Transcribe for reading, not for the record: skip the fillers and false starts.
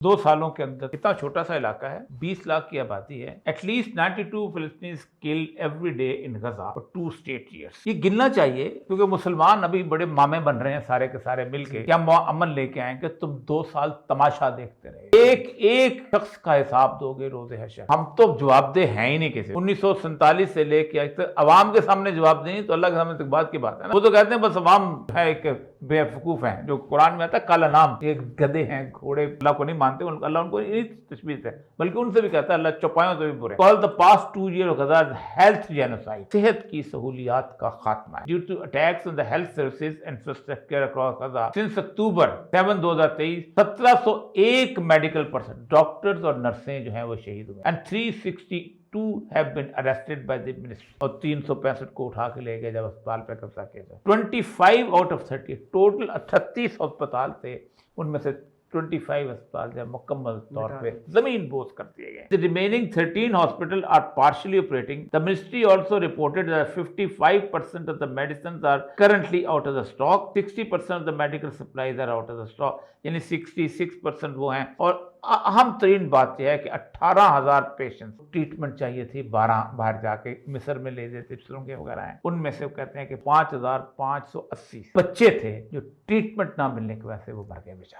2 سالوں کے اندر اتنا چھوٹا سا علاقہ ہے, 20 لاکھ کی آبادی ہے. At least 92 Palestinians killed every day in Gaza for 2 straight years. یہ گننا چاہیے کیونکہ مسلمان ابھی بڑے مامے بن رہے ہیں سارے کے سارے مل کے کہ ہم امن لے کے آئیں کہ تم 2 سال تماشا دیکھتے رہے. ایک شخص کا حساب دو گے روز حشر. ہم تو جواب دہ ہیں ہی نہیں کسی. 1947 سے لے کے آج تک عوام کے سامنے جواب دیں تو اللہ کے سامنے تک بات کی بات ہے نا. وہ تو کہتے ہیں بس عوام ہے ایک بے وقوف ہیں, جو قرآن میں آتا ہے کالا نام, یہ گدھے ہیں, گھوڑے, اللہ کو نہیں مانتے, اللہ ان کو نہیں تشبیہ ہے بلکہ ان سے بھی کہتا ہے اللہ چوپایوں سے بھی برے. Call the past 2 years of Gaza health genocide. صحت کی سہولیات کا خاتمہ ہے. Due to attacks on the health services infrastructure across Gaza since October 7, 2023 1701 medical person doctors اور نرسیں جو ہیں وہ شہید ہوئے and 362 have been arrested by the ministry. اور 365 کو اٹھا کے لے گئے جب اسپتال پہ قبضہ کیا جائے. 25 out of 30 ٹوٹل 38 اسپتال تھے, ان میں سے 25 اسپتال جو مکمل طور پہ زمین بوس کر دیے گئے. The remaining 13 hospitals are partially operating. The ministry also reported that 55% of the medicines are currently out of the stock. 60% of the medical supplies are out of the stock. یعنی 66% وہ ہیں. اور اہم ترین بات یہ ہے کہ 18,000 پیشنٹ ٹریٹمنٹ چاہیے تھی, 12 باہر جا کے مصر میں لے دیتے بستروں کے وغیرہ ہیں. ان میں سے وہ کہتے ہیں کہ 5,580 بچے تھے جو ٹریٹمنٹ نہ ملنے کی وجہ سے وہ مر گئے بیچارے.